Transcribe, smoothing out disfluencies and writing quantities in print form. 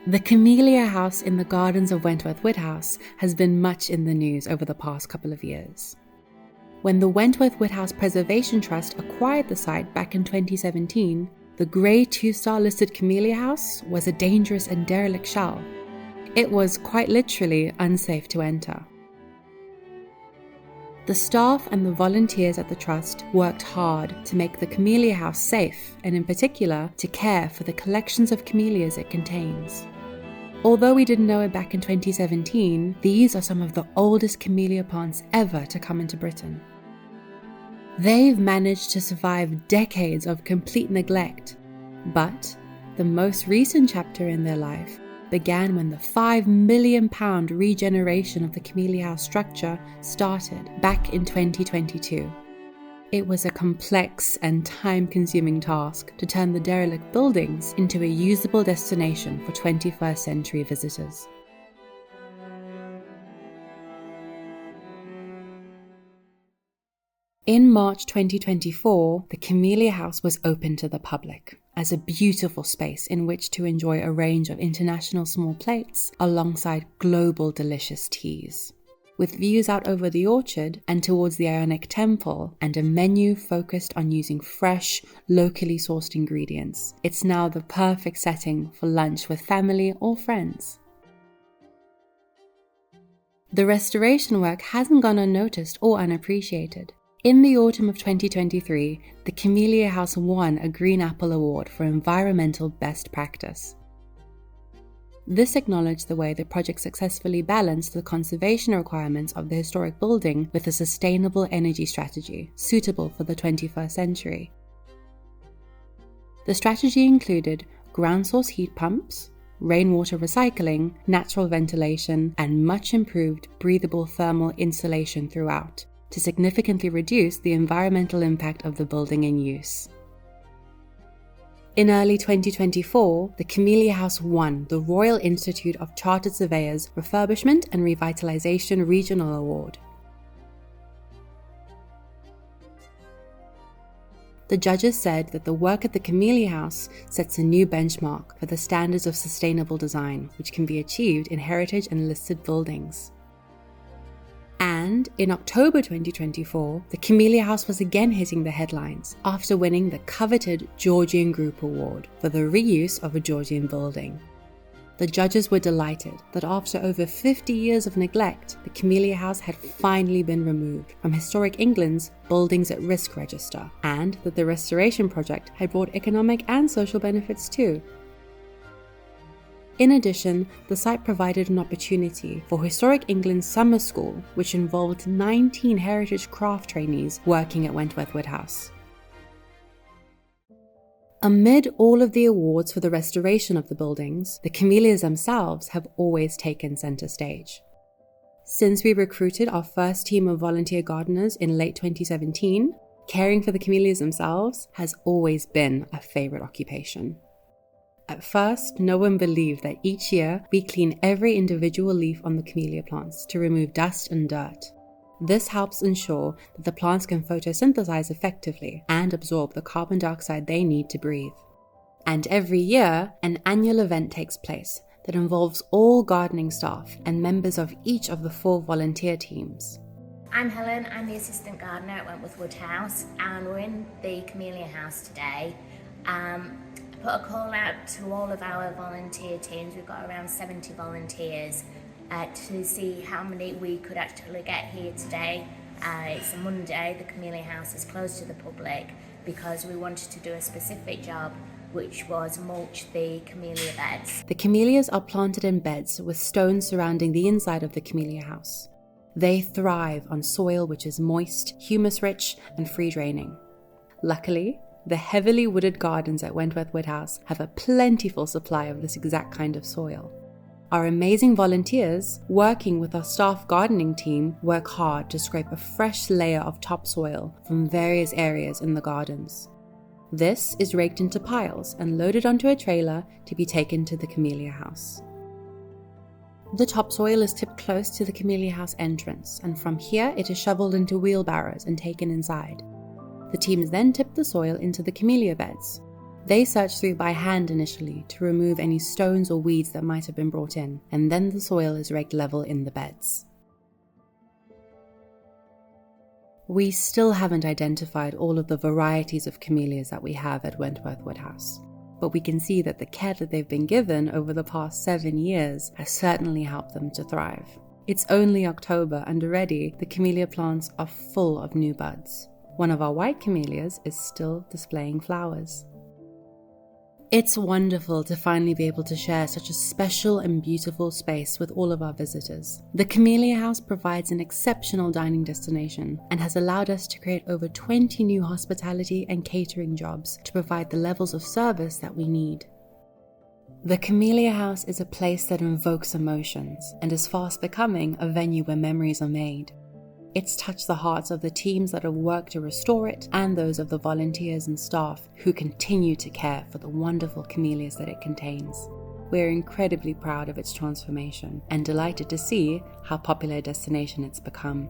The Camellia House in the gardens of Wentworth Woodhouse has been much in the news over the past couple of years. When the Wentworth Woodhouse Preservation Trust acquired the site back in 2017, the grey 2-star listed Camellia House was a dangerous and derelict shell. It was quite literally unsafe to enter. The staff and the volunteers at the trust worked hard to make the Camellia House safe, and in particular to care for the collections of camellias it contains. Although we didn't know it back in 2017, these are some of the oldest camellia plants ever to come into Britain. They've managed to survive decades of complete neglect, but the most recent chapter in their life began when the £5 million regeneration of the Camellia House structure started back in 2022. It was a complex and time-consuming task to turn the derelict buildings into a usable destination for 21st century visitors. In March 2024, the Camellia House was open to the public as a beautiful space in which to enjoy a range of international small plates alongside global delicious teas. With views out over the orchard and towards the Ionic Temple and a menu focused on using fresh, locally sourced ingredients, it's now the perfect setting for lunch with family or friends. The restoration work hasn't gone unnoticed or unappreciated. In the autumn of 2023, the Camellia House won a Green Apple Award for Environmental Best Practice. This acknowledged the way the project successfully balanced the conservation requirements of the historic building with a sustainable energy strategy suitable for the 21st century. The strategy included ground source heat pumps, rainwater recycling, natural ventilation, and much improved breathable thermal insulation throughout, to significantly reduce the environmental impact of the building in use. In early 2024, the Camellia House won the Royal Institute of Chartered Surveyors Refurbishment and Revitalisation Regional Award. The judges said that the work at the Camellia House sets a new benchmark for the standards of sustainable design, which can be achieved in heritage and listed buildings. And in October 2024, the Camellia House was again hitting the headlines after winning the coveted Georgian Group Award for the reuse of a Georgian building. The judges were delighted that after over 50 years of neglect, the Camellia House had finally been removed from Historic England's Buildings at Risk register, and that the restoration project had brought economic and social benefits too. In addition, the site provided an opportunity for Historic England's summer school, which involved 19 heritage craft trainees working at Wentworth Woodhouse. Amid all of the awards for the restoration of the buildings, the camellias themselves have always taken centre stage. Since we recruited our first team of volunteer gardeners in late 2017, caring for the camellias themselves has always been a favourite occupation. At first, no one believed that each year we clean every individual leaf on the camellia plants to remove dust and dirt. This helps ensure that the plants can photosynthesize effectively and absorb the carbon dioxide they need to breathe. And every year, an annual event takes place that involves all gardening staff and members of each of the 4 volunteer teams. I'm Helen, I'm the assistant gardener at Wentworth Woodhouse, and we're in the Camellia House today. Put a call out to all of our volunteer teams. We've got around 70 volunteers to see how many we could actually get here today. It's a Monday, the Camellia House is closed to the public because we wanted to do a specific job, which was mulch the camellia beds. The camellias are planted in beds with stones surrounding the inside of the Camellia House. They thrive on soil which is moist, humus-rich, and free-draining. Luckily, the heavily wooded gardens at Wentworth Woodhouse have a plentiful supply of this exact kind of soil. Our amazing volunteers, working with our staff gardening team, work hard to scrape a fresh layer of topsoil from various areas in the gardens. This is raked into piles and loaded onto a trailer to be taken to the Camellia House. The topsoil is tipped close to the Camellia House entrance, and from here it is shoveled into wheelbarrows and taken inside. The teams then tip the soil into the camellia beds. They search through by hand initially to remove any stones or weeds that might have been brought in, and then the soil is raked level in the beds. We still haven't identified all of the varieties of camellias that we have at Wentworth Woodhouse, but we can see that the care that they've been given over the past 7 years has certainly helped them to thrive. It's only October and already the camellia plants are full of new buds. One of our white camellias is still displaying flowers. It's wonderful to finally be able to share such a special and beautiful space with all of our visitors. The Camellia House provides an exceptional dining destination and has allowed us to create over 20 new hospitality and catering jobs to provide the levels of service that we need. The Camellia House is a place that invokes emotions and is fast becoming a venue where memories are made. It's touched the hearts of the teams that have worked to restore it and those of the volunteers and staff who continue to care for the wonderful camellias that it contains. We're incredibly proud of its transformation and delighted to see how popular a destination it's become.